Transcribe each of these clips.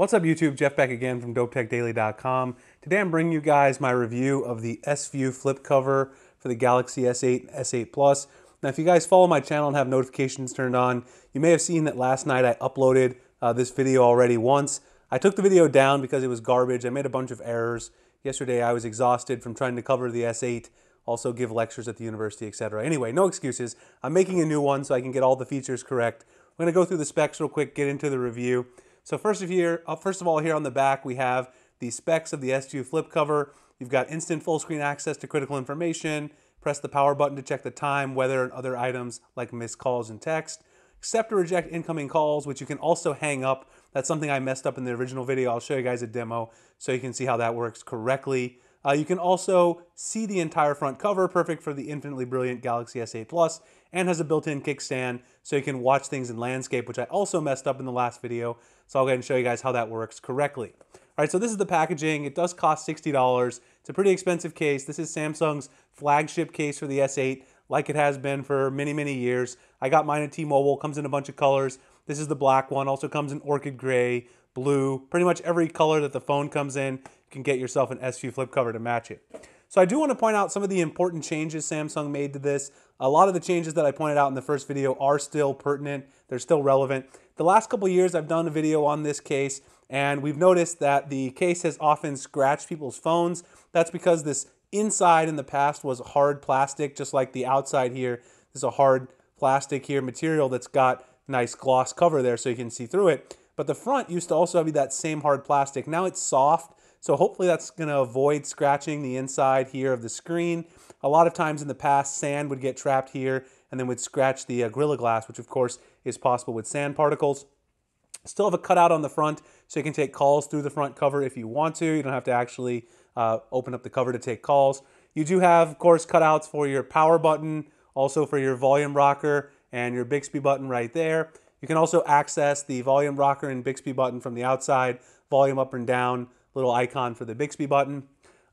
What's up YouTube, Jeff back again from DopeTechDaily.com. Today I'm bringing you guys my review of the S-View flip cover for the Galaxy S8 and S8 Plus. Now if you guys follow my channel and have notifications turned on, you may have seen that last night I uploaded this video already once. I took the video down because it was garbage. I made a bunch of errors. Yesterday I was exhausted from trying to cover the S8, also give lectures at the university, etc. Anyway, no excuses. I'm making a new one so I can get all the features correct. I'm going to go through the specs real quick, get into the review. So first of all, here on the back, we have the specs of the S2 flip cover. You've got instant full screen access to critical information. Press the power button to check the time, weather, and other items like missed calls and text. Accept or reject incoming calls, which you can also hang up. That's something I messed up in the original video. I'll show you guys a demo so you can see how that works correctly. You can also see the entire front cover, perfect for the infinitely brilliant Galaxy S8 Plus, and has a built-in kickstand so you can watch things in landscape, which I also messed up in the last video. So I'll go ahead and show you guys how that works correctly. All right, so this is the packaging. It does cost $60. It's a pretty expensive case. This is Samsung's flagship case for the S8, like it has been for many, many years. I got mine at T-Mobile, comes in a bunch of colors. This is the black one, also comes in orchid gray, blue, pretty much every color that the phone comes in. You can get yourself an S-View flip cover to match it. So I do want to point out some of the important changes Samsung made to this. A lot of the changes that I pointed out in the first video are still pertinent. They're still relevant. The last couple of years I've done a video on this case, and we've noticed that the case has often scratched people's phones. That's because this inside in the past was hard plastic, just like the outside here. There's a hard plastic here material that's got nice gloss cover there so you can see through it. But the front used to also be that same hard plastic. Now it's soft, so hopefully that's going to avoid scratching the inside here of the screen. A lot of times in the past, sand would get trapped here and then would scratch the Gorilla Glass, which of course is possible with sand particles. Still have a cutout on the front, so you can take calls through the front cover if you want to. You don't have to actually open up the cover to take calls. You do have, of course, cutouts for your power button, also for your volume rocker and your Bixby button right there. You can also access the volume rocker and Bixby button from the outside, volume up and down, little icon for the Bixby button.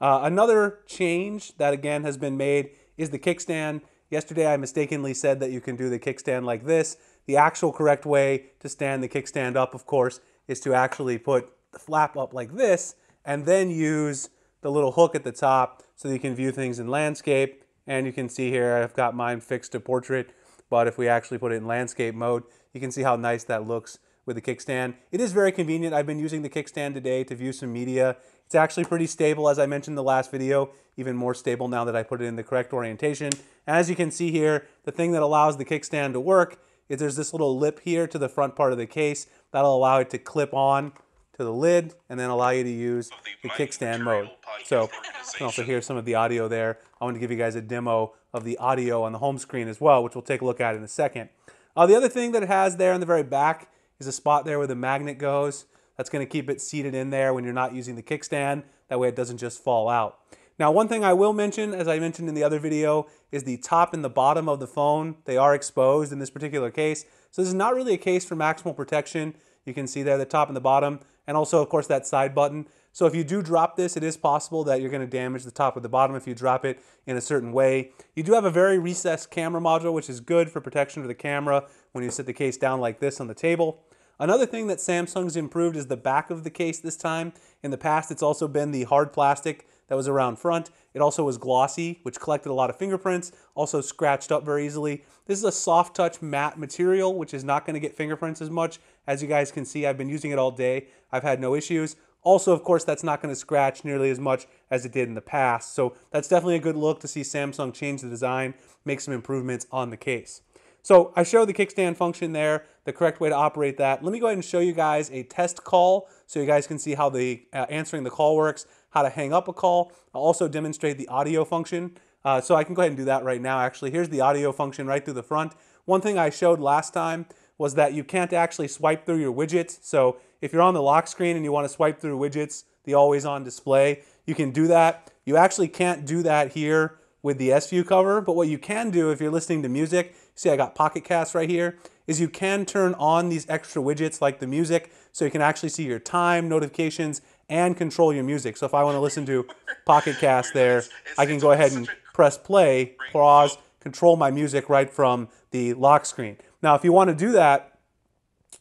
Another change that again has been made is the kickstand. Yesterday I mistakenly said that you can do the kickstand like this. The actual correct way to stand the kickstand up, of course, is to actually put the flap up like this and then use the little hook at the top so that you can view things in landscape. And you can see here I've got mine fixed to portrait, but if we actually put it in landscape mode, you can see how nice that looks with the kickstand. It is very convenient. I've been using the kickstand today to view some media. It's actually pretty stable, as I mentioned in the last video, even more stable now that I put it in the correct orientation. And as you can see here, the thing that allows the kickstand to work is there's this little lip here to the front part of the case. That'll allow it to clip on to the lid and then allow you to use the kickstand mode. So you can also hear some of the audio there. I want to give you guys a demo of the audio on the home screen as well, which we'll take a look at in a second. The other thing that it has there in the very back is a spot there where the magnet goes. That's going to keep it seated in there when you're not using the kickstand. That way it doesn't just fall out. Now, one thing I will mention, as I mentioned in the other video, is the top and the bottom of the phone. They are exposed in this particular case. So this is not really a case for maximal protection. You can see there the top and the bottom, and also, of course, that side button. So if you do drop this, it is possible that you're going to damage the top or the bottom if you drop it in a certain way. You do have a very recessed camera module, which is good for protection of the camera when you set the case down like this on the table. Another thing that Samsung's improved is the back of the case this time. In the past, it's also been the hard plastic that was around front. It also was glossy, which collected a lot of fingerprints, also scratched up very easily. This is a soft touch matte material, which is not going to get fingerprints as much. As you guys can see, I've been using it all day. I've had no issues. Also, of course, that's not going to scratch nearly as much as it did in the past. So that's definitely a good look to see Samsung change the design, make some improvements on the case. So I showed the kickstand function there, the correct way to operate that. Let me go ahead and show you guys a test call so you guys can see how the answering the call works, how to hang up a call. I'll also demonstrate the audio function. So I can go ahead and do that right now, actually. Here's the audio function right through the front. One thing I showed last time was that you can't actually swipe through your widgets. So if you're on the lock screen and you want to swipe through widgets, the always on display, you can do that. You actually can't do that here with the S-View cover, but what you can do if you're listening to music, see I got Pocket Cast right here, is you can turn on these extra widgets like the music so you can actually see your time, notifications, and control your music. So if I want to listen to Pocket Cast there, I can go ahead and press play, pause, control my music right from the lock screen. Now if you want to do that,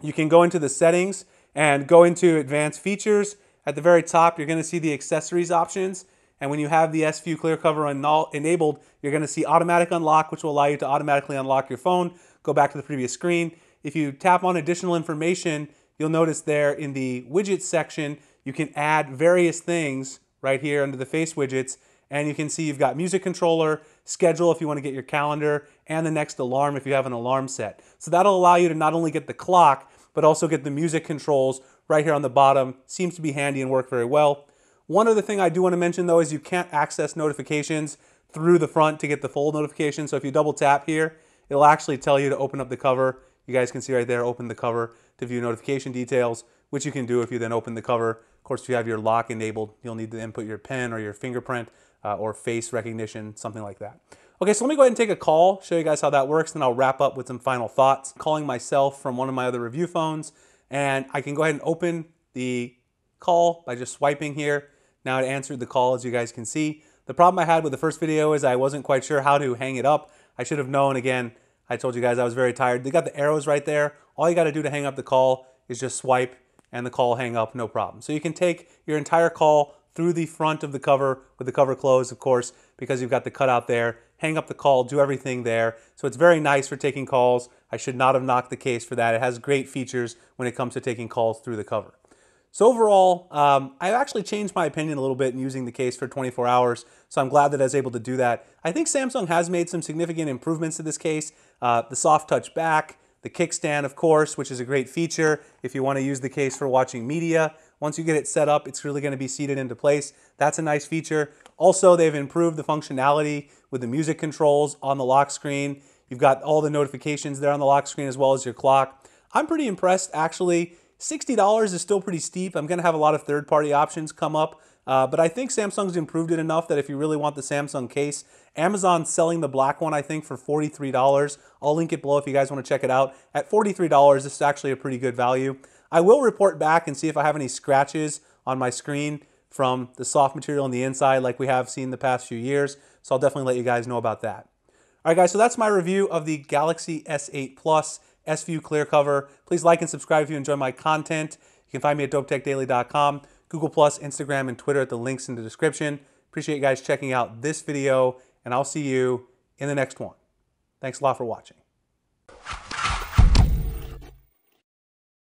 you can go into the settings and go into advanced features. At the very top, you're going to see the accessories options. And when you have the S View clear cover enabled, you're going to see automatic unlock, which will allow you to automatically unlock your phone, go back to the previous screen. If you tap on additional information, you'll notice there in the widgets section, you can add various things right here under the face widgets. And you can see you've got music controller, schedule if you want to get your calendar, and the next alarm if you have an alarm set. So that'll allow you to not only get the clock, but also get the music controls right here on the bottom. Seems to be handy and work very well. One other thing I do want to mention though is you can't access notifications through the front to get the full notification. So if you double tap here, it'll actually tell you to open up the cover. You guys can see right there, open the cover to view notification details, which you can do if you then open the cover. Of course, if you have your lock enabled, you'll need to input your PIN or your fingerprint or face recognition, something like that. Okay, so let me go ahead and take a call, show you guys how that works, then I'll wrap up with some final thoughts. Calling myself from one of my other review phones, and I can go ahead and open the call by just swiping here. Now it answered the call, as you guys can see. The problem I had with the first video is I wasn't quite sure how to hang it up. I should have known. Again, I told you guys I was very tired. They got the arrows right there. All you got to do to hang up the call is just swipe and the call hang up, no problem. So you can take your entire call through the front of the cover with the cover closed, of course, because you've got the cutout there. Hang up the call, do everything there. So it's very nice for taking calls. I should not have knocked the case for that. It has great features when it comes to taking calls through the cover. So overall, I've actually changed my opinion a little bit in using the case for 24 hours, so I'm glad that I was able to do that. I think Samsung has made some significant improvements to this case. The soft touch back, the kickstand, of course, which is a great feature if you want to use the case for watching media. Once you get it set up, it's really going to be seated into place. That's a nice feature. Also, they've improved the functionality with the music controls on the lock screen. You've got all the notifications there on the lock screen as well as your clock. I'm pretty impressed, actually. $60 is still pretty steep. I'm going to have a lot of third-party options come up, but I think Samsung's improved it enough that if you really want the Samsung case, Amazon's selling the black one, I think, for $43. I'll link it below if you guys want to check it out. At $43, this is actually a pretty good value. I will report back and see if I have any scratches on my screen from the soft material on the inside like we have seen the past few years, so I'll definitely let you guys know about that. All right, guys, so that's my review of the Galaxy S8 Plus S View clear cover. Please like and subscribe if you enjoy my content. You can find me at dopetechdaily.com, Google+, Instagram, and Twitter at the links in the description. Appreciate you guys checking out this video, and I'll see you in the next one. Thanks a lot for watching.